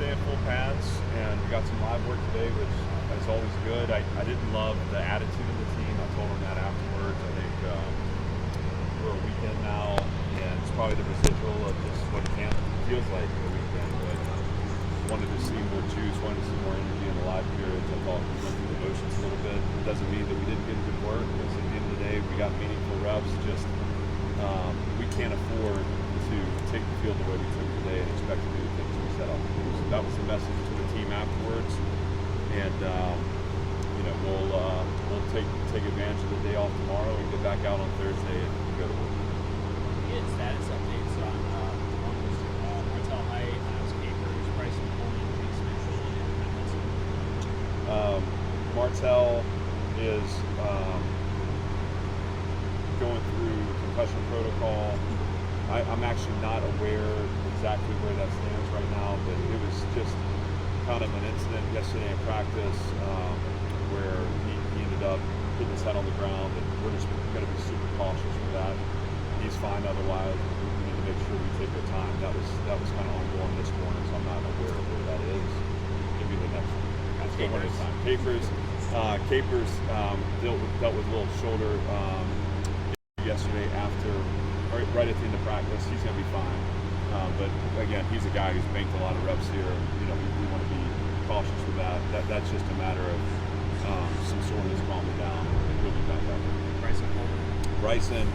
day of full pads, and we got some live work today, which is always good. I didn't love the attitude of the team. I told them that afterwards. I think we're a weekend now, and it's probably the residual of just what camp feels like a weekend. But wanted to see more juice, wanted to see more energy in the live periods. I thought we went through the motions a little bit. It doesn't mean that we didn't get good work, because at the end of the day, we got meaningful reps. Just we can't afford to take the field the way we took today and expect to do the things we set out to do. So that was the message to the team afterwards. And we'll take advantage of the day off tomorrow and get back out on Thursday and go to work. Get status updates on Martell Height, Miles Capers, Bryson Coleman, Chase Mitchell, and Trent. Martell is going through concussion protocol. I'm actually not aware exactly where that stands right now, but it was just kind of an incident yesterday in practice where he ended up hitting his head on the ground, and we're just going to be super cautious with that. He's fine otherwise. We need to make sure we take our time. That was kind of ongoing this morning, so I'm not aware of where that is. Maybe the next one. Let's go one at a time. Capers dealt with a little shoulder yesterday right at the end of practice. He's going to be fine. But again, he's a guy who's banked a lot of reps here. We want to be cautious with that. That's just a matter of some soreness calming down, and he'll be back up. Bryson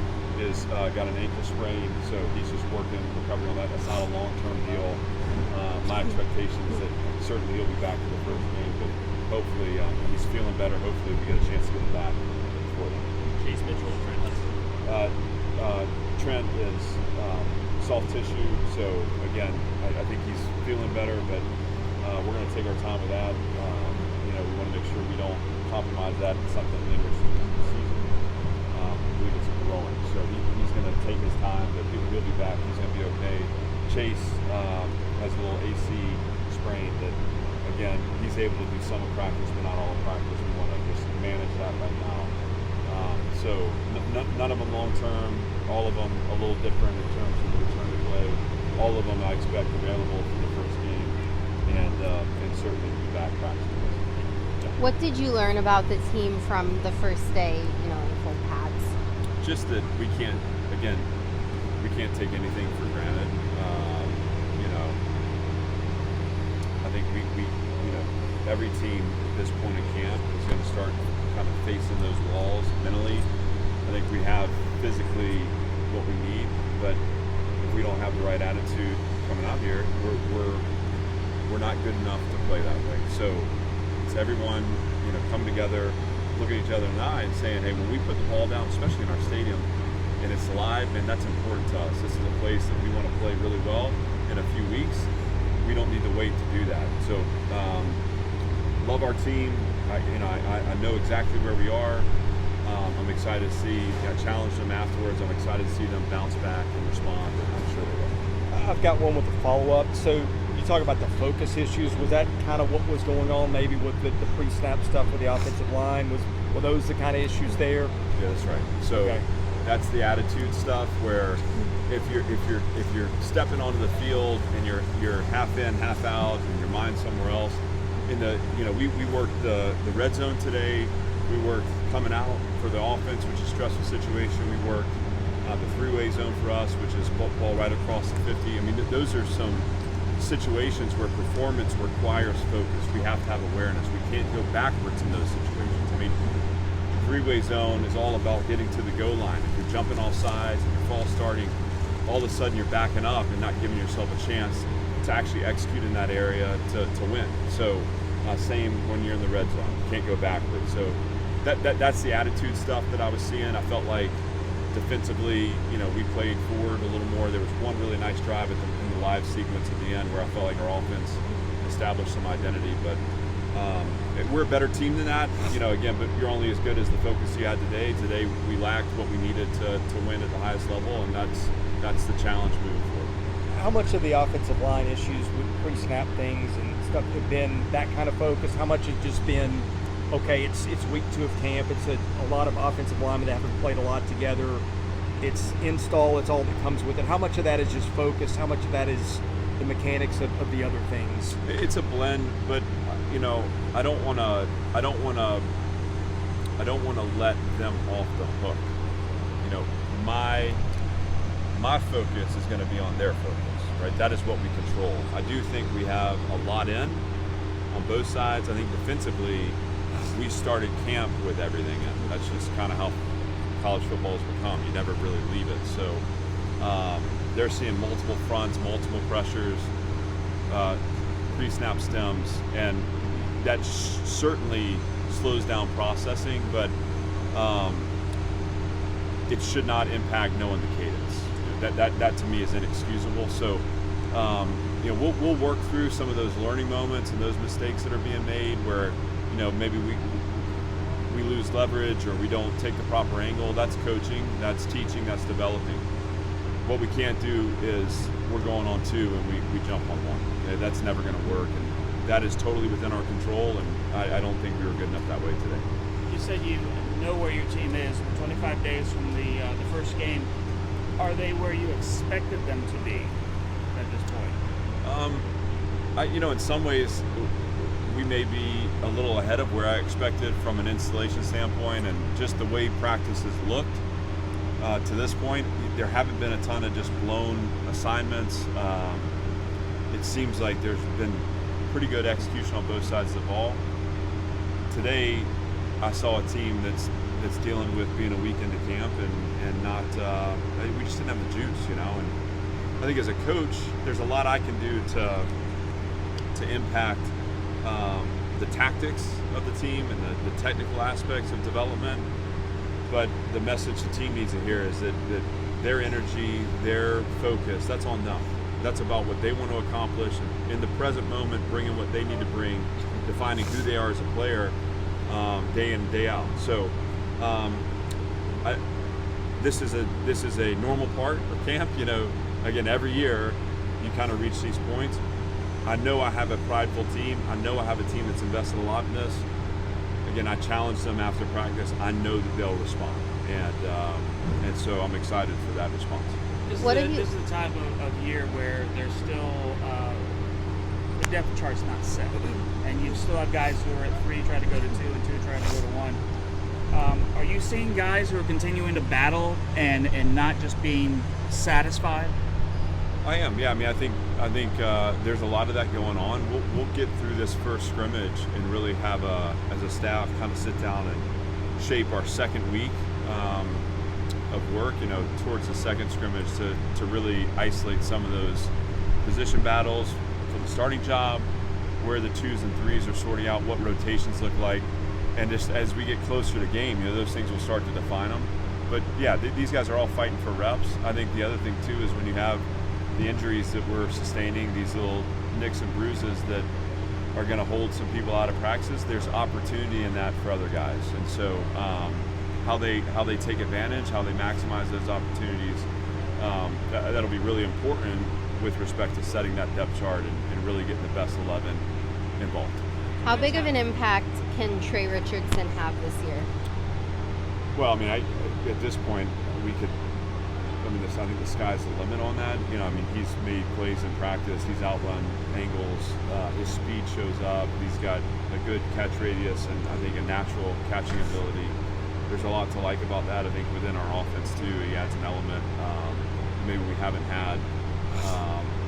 is got an ankle sprain, so he's just working recovery on that. That's not a long-term deal. My expectation is that certainly he'll be back for the first game, but hopefully he's feeling better. Hopefully we get a chance to get him back for them. Chase Mitchell, Trent Hudson. Trent is soft tissue, so again, I think he's feeling better, but we're going to take our time with that. We want to make sure we don't compromise that in something lingers through the season. I believe it's growing, so he's going to take his time, but he'll be back. He's going to be okay. Chase has a little AC sprain that, again, he's able to do some of practice, but not all of practice. We want to just manage that right now. So none of them long term, all of them a little different in terms of the return to play. All of them I expect available for the first game, and certainly be back practicing. What did you learn about the team from the first day, in full pads? Just that we can't take anything for granted. I think we every team at this point in camp is going to start kind of facing those walls mentally. I think we have physically what we need, but if we don't have the right attitude coming out here, we're not good enough to play that way. So it's everyone, come together, look at each other in the eye and saying, hey, when we put the ball down, especially in our stadium, and it's live, and that's important to us. This is a place that we want to play really well in a few weeks. We don't need to wait to do that. So love our team. I know exactly where we are. I'm excited to see, challenge them afterwards. I'm excited to see them bounce back and respond, and I'm sure they will. I've got one with a follow-up. So you talk about the focus issues. Was that kind of what was going on maybe with the pre-snap stuff with the offensive line? Were those the kind of issues there? Yeah, that's right. So okay. That's the attitude stuff where if you're stepping onto the field and you're half in, half out, and your mind's somewhere else. We worked the red zone today. We worked coming out for the offense, which is a stressful situation. We worked the three-way zone for us, which is ball right across the 50. I mean, those are some situations where performance requires focus. We have to have awareness. We can't go backwards in those situations. I mean, three-way zone is all about getting to the goal line. If you're jumping off sides and you're false starting, all of a sudden you're backing up and not giving yourself a chance to actually execute in that area to win. So same when you're in the red zone. You can't go backwards. So that's the attitude stuff that I was seeing. I felt like defensively, we played forward a little more. There was one really nice drive in the live sequence at the end where I felt like our offense established some identity. But we're a better team than that, again, but you're only as good as the focus you had today. Today we lacked what we needed to win at the highest level, and that's the challenge moving forward. How much of the offensive line issues with pre-snap things and stuff have been that kind of focus? How much has just been, okay, it's week 2 of camp, it's a lot of offensive linemen that haven't played a lot together, it's install, it's all that comes with it. How much of that is just focus? How much of that is the mechanics of the other things. It's a blend, but I don't want to let them off the hook. My focus is going to be on their focus, right? That is what we control. I do think we have a lot on both sides. I think defensively, we started camp with everything in. That's just kind of how college football has become. You never really leave it. So they're seeing multiple fronts, multiple pressures, pre-snap stems, and that certainly slows down processing, but it should not impact knowing the cadence. That to me is inexcusable. So we'll work through some of those learning moments and those mistakes that are being made where maybe we lose leverage or we don't take the proper angle. That's coaching, that's teaching, that's developing. What we can't do is we're going on two and we jump on one. Okay? That's never going to work, and that is totally within our control, and I don't think we were good enough that way today. You said you know where your team is 25 days from the first game. Are they where you expected them to be at this point? In some ways, we may be a little ahead of where I expected from an installation standpoint, and just the way practice has looked to this point. There haven't been a ton of just blown assignments. It seems like there's been pretty good execution on both sides of the ball. Today, I saw a team that's dealing with being a week into camp and not. We just didn't have the juice, And I think as a coach, there's a lot I can do to impact the tactics of the team and the technical aspects of development. But the message the team needs to hear is that their energy, their focus, that's on them. That's about what they want to accomplish, and in the present moment, bringing what they need to bring, defining who they are as a player, day in and day out. So, this is a normal part of camp. Again, every year you kind of reach these points. I know I have a prideful team. I know I have a team that's invested a lot in this. Again, I challenge them after practice. I know that they'll respond, and so I'm excited for that response. This is the time of year where there's still the depth chart's not set, and you still have guys who are at 3 trying to go to 2 and 2 trying to go to 1. Are you seeing guys who are continuing to battle and not just being satisfied? I am. Yeah. I think there's a lot of that going on. We'll get through this first scrimmage and really have as a staff kind of sit down and shape our second week of work. Towards the second scrimmage to really isolate some of those position battles for the starting job, where the 2s and 3s are sorting out, what rotations look like, and just as we get closer to the game, those things will start to define them. But yeah, these guys are all fighting for reps. I think the other thing too is when you have the injuries that we're sustaining, these little nicks and bruises that are going to hold some people out of practice, there's opportunity in that for other guys. And so how they take advantage, how they maximize those opportunities, that'll be really important with respect to setting that depth chart and really getting the best 11 involved. How big of an impact can Trey Richardson have this year? Well, at this point, we could. I think the sky's the limit on that. He's made plays in practice. He's outrun angles. His speed shows up. He's got a good catch radius and I think a natural catching ability. There's a lot to like about that. I think within our offense too, he adds an element maybe we haven't had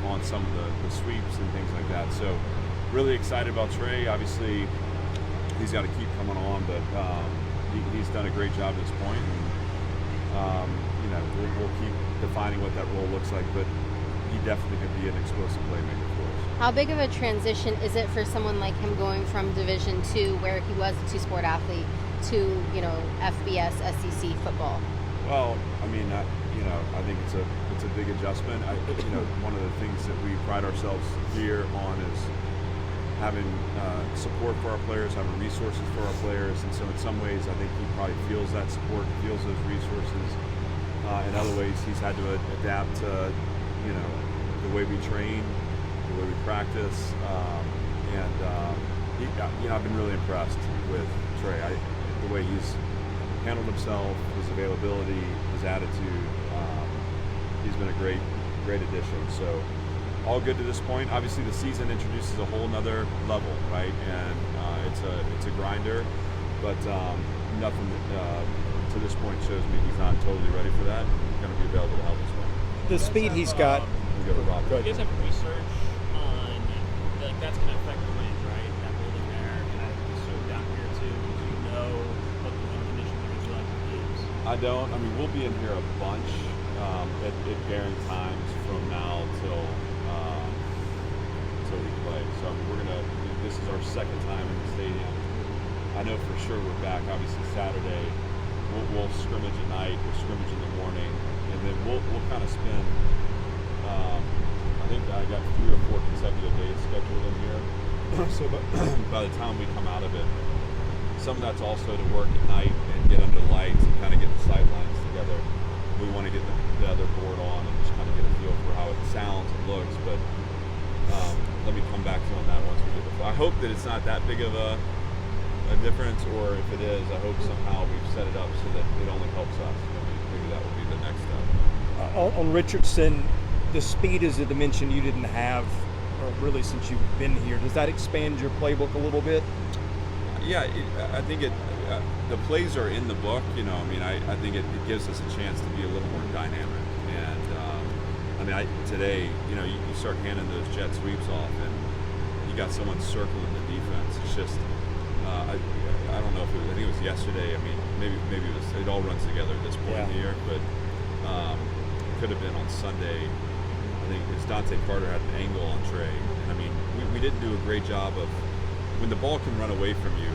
on some of the sweeps and things like that. So really excited about Trey. Obviously, he's got to keep coming on, but he's done a great job at this point. And, we'll keep defining what that role looks like, but he definitely could be an explosive playmaker for us. How big of a transition is it for someone like him going from Division II, where he was a 2-sport athlete, to FBS SEC football? Well, I think it's a big adjustment. One of the things that we pride ourselves here on is having support for our players, having resources for our players, and so in some ways I think he probably feels that support, feels those resources. In other ways, he's had to adapt to, the way we train, the way we practice, I've been really impressed with Trey. The way he's handled himself, his availability, his attitude. He's been a great addition. So all good to this point. Obviously, the season introduces a whole nother level, right? And it's a grinder, but nothing to this point shows me he's not totally ready for that. He's going to be available to help us well. The speed he's got. We'll go to Rob. You guys have research on, like, that's going to affect the wind, right? That building there, and I assume down here too. Do you know what the wind conditions are going to be like for games? I don't. I mean, we'll be in here a bunch at varying times from now till we play. So we're gonna. This is our second time in the stadium. I know for sure we're back. Obviously Saturday, we'll scrimmage at night. We'll scrimmage in the morning, and then we'll kind of spend. I think I got 3 or 4 consecutive days scheduled in here. So by the time we come out of it, some of that's also to work at night and get under the lights and kind of get the sidelines together. We want to get the other board on and just kind of get a feel for how it sounds and looks. But let me come back to you on that once we get the. I hope that it's not that big of a difference, or if it is, I hope somehow we've set it up so that it only helps us. Maybe that will be the next step. On Richardson, the speed is a dimension you didn't have, or really since you've been here. Does that expand your playbook a little bit? Yeah, I think the plays are in the book. I mean, I think it gives us a chance to be a little more dynamic. And today, you start handing those jet sweeps off, and you got someone circling the defense. It's just, I don't know if I think it was yesterday. I mean, maybe it all runs together at this point in the year, but it could have been on Sunday. I think it's Dante Carter had an angle on Trey, and I mean, we didn't do a great job of. When the ball can run away from you,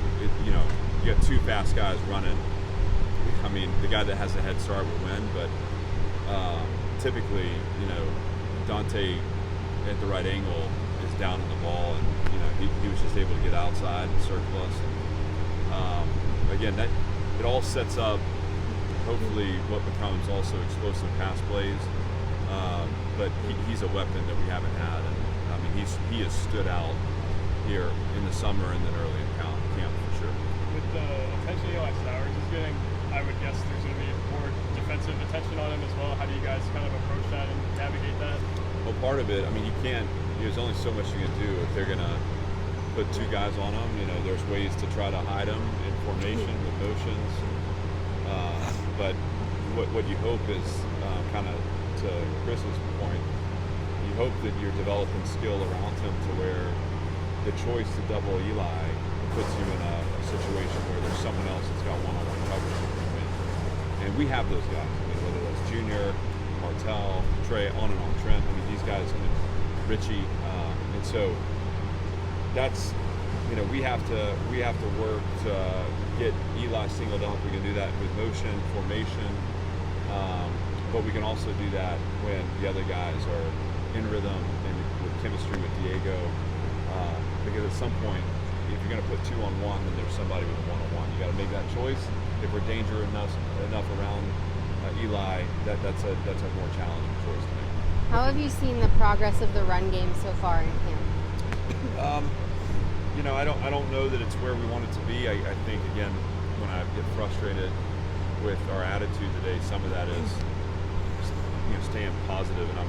you have 2 fast guys running. I mean, the guy that has the head start will win, but typically, Dante at the right angle is down on the ball, and he was just able to get outside and circle us. And, again, that it all sets up hopefully what becomes also explosive pass plays. But he's a weapon that we haven't had, and I mean he has stood out here in the summer and then early in camp for sure. With the attention Eli Sowers is getting, I would guess there's going to be more defensive attention on him as well. How do you guys kind of approach that and navigate that? Well, part of it, I mean, you can't. There's only so much you can do if they're going to put 2 guys on them. There's ways to try to hide them in formation with motions. But what you hope is kind of to Chris's point. You hope that you're developing skill around him to where the choice to double Eli puts you in a situation where there's someone else that's got one-on-one coverage that can win. And we have those guys. I mean, whether that's Junior, Martell, Trey, on and on, Trent. I mean, these guys can, Richie, and so that's we have to work to get Eli singled up. We can do that with motion, formation, but we can also do that when the other guys are in rhythm and with chemistry with Diego. Because at some point, if you're going to put 2-on-1, then there's somebody with a 1-on-1. You got to make that choice. If we're dangerous enough around Eli, that's a more challenging choice to make. How have you seen the progress of the run game so far in camp? I don't know that it's where we want it to be. I think again, when I get frustrated with our attitude today, some of that is staying positive, and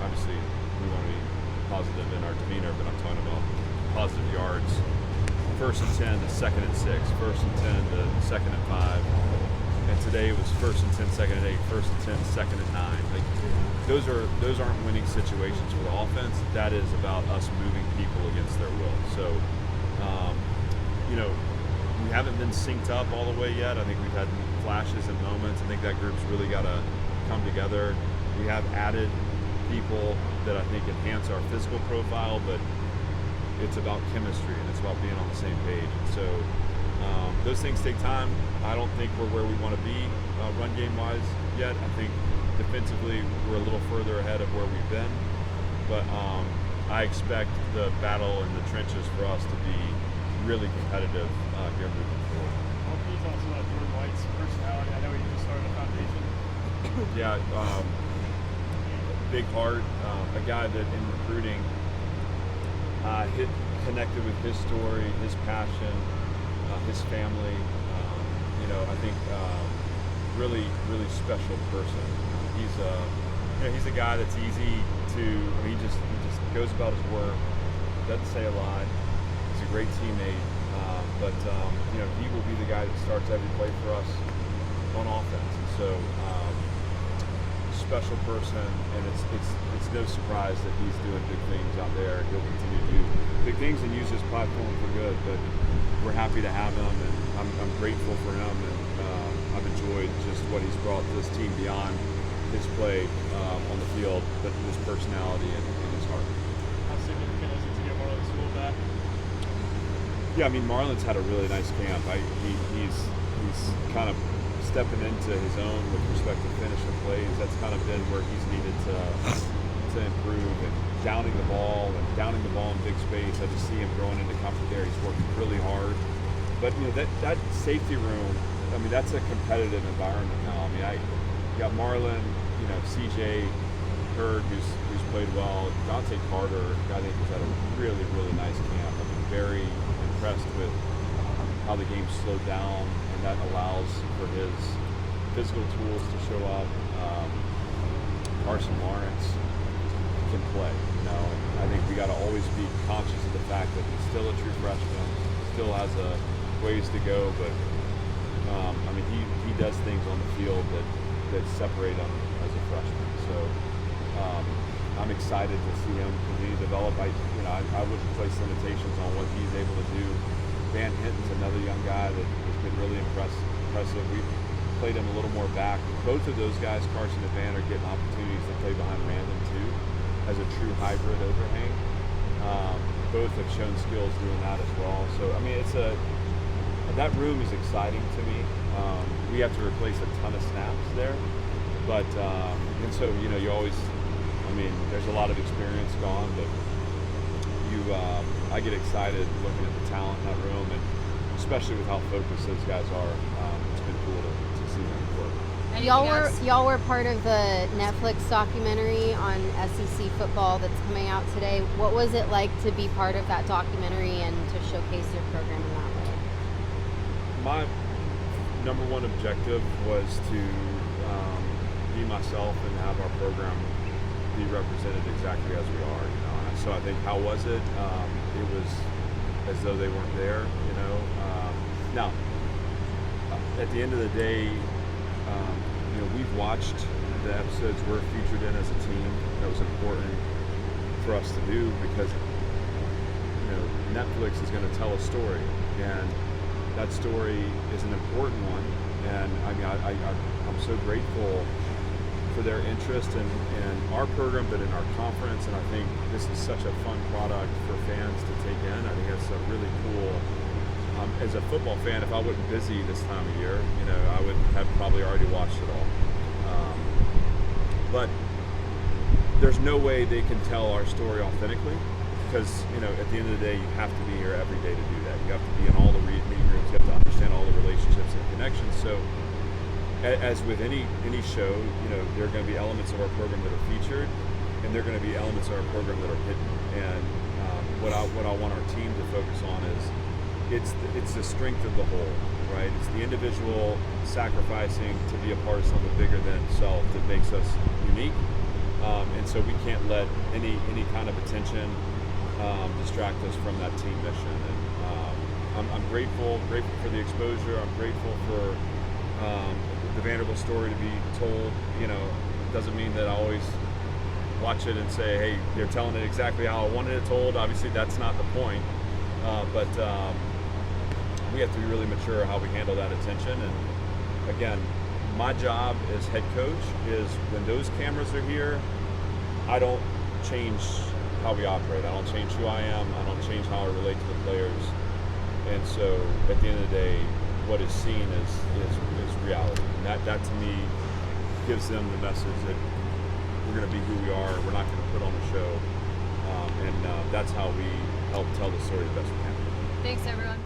obviously we want to be positive in our demeanor, but I'm talking about positive yards. 1st and 10 to 2nd and 6, 1st and 10 to 2nd and 5, and today it was 1st and 10, 2nd and 8, 1st and 10, 2nd and 9. Like those aren't winning situations for the offense. That is about us moving people against their will. So, we haven't been synced up all the way yet. I think we've had flashes and moments. I think that group's really got to come together. We have added people that I think enhance our physical profile, but it's about chemistry and it's about being on the same page. And so those things take time. I don't think we're where we want to be run game wise yet. I think defensively we're a little further ahead of where we've been, but I expect the battle in the trenches for us to be really competitive here moving forward. Well, can you tell us about Jordan White's personality? I know he just started a foundation. Yeah, big heart, a guy that in recruiting connected with his story, his passion, his family. I think really, really special person. He's a guy that's easy he just goes about his work, doesn't say a lot. He's a great teammate, but he will be the guy that starts every play for us on offense. And so, special person, and it's no surprise that he's doing big things out there. He'll continue to do big things and use his platform for good. But we're happy to have him, and I'm grateful for him, and I've enjoyed just what he's brought to this team beyond his play on the field, but his personality and his heart. How significant is it to get Marlon's school back? Yeah, I mean, Marlon's had a really nice camp. He's kind of stepping into his own with respect to finishing plays. That's kind of been where he's needed to improve, and downing the ball in big space. I just see him growing into comfort there. He's working really hard. But that safety room, I mean, that's a competitive environment now. I mean, you got Marlon, CJ Hurd, who's played well. Dante Carter, I think, has had a really, really nice camp. I've been very impressed with how the game's slowed down, and that allows for his physical tools to show up. Carson Lawrence can play, and I think we got to always be conscious of the fact that he's still a true freshman, still has a ways to go, but I mean, he does things on the field that separate him as a freshman. So I'm excited to see him continue to develop. I wouldn't place limitations on what he's able to do. Van Hinton's another young guy that has been really impressive. We've played him a little more back. Both of those guys, Carson and Van, are getting opportunities to play behind Random too, as a true hybrid overhang. Both have shown skills doing that as well. So I mean, that room is exciting to me. We have to replace a ton of snaps there, but and so you always, I mean, there's a lot of experience gone, but I get excited looking at the talent in that room, and especially with how focused those guys are. It's been cool to see them work. Y'all were part of the Netflix documentary on SEC football that's coming out today. What was it like to be part of that documentary and to showcase your program in that way? My number one objective was to be myself and have our program be represented exactly as we are. So I think, how was it? It was as though they weren't there. Now, at the end of the day, we've watched the episodes we're featured in as a team. That was important for us to do because Netflix is going to tell a story, and that story is an important one. And I mean, I'm so grateful for their interest in our program, but in our conference. And I think this is such a fun product for fans to take in. I think it's a really cool. As a football fan, if I wasn't busy this time of year, I would have probably already watched it all. But there's no way they can tell our story authentically, because at the end of the day, you have to be here every day to do that. You have to be in all the meeting rooms. You have to understand all the relationships and connections. So, as with any show, there are going to be elements of our program that are featured, and there are going to be elements of our program that are hidden. And what I want our team to focus on is it's the strength of the whole, right? It's the individual sacrificing to be a part of something bigger than self that makes us unique. And so we can't let any kind of attention distract us from that team mission. And I'm grateful for the exposure. I'm grateful for the Vanderbilt story to be told. Doesn't mean that I always watch it and say, hey, they're telling it exactly how I wanted it told. Obviously, that's not the point. But we have to be really mature how we handle that attention. And again, my job as head coach is when those cameras are here, I don't change how we operate. I don't change who I am. I don't change how I relate to the players. And so at the end of the day, what is seen is reality. And that to me gives them the message that we're going to be who we are. We're not going to put on a show. And that's how we help tell the story the best we can. Thanks, everyone.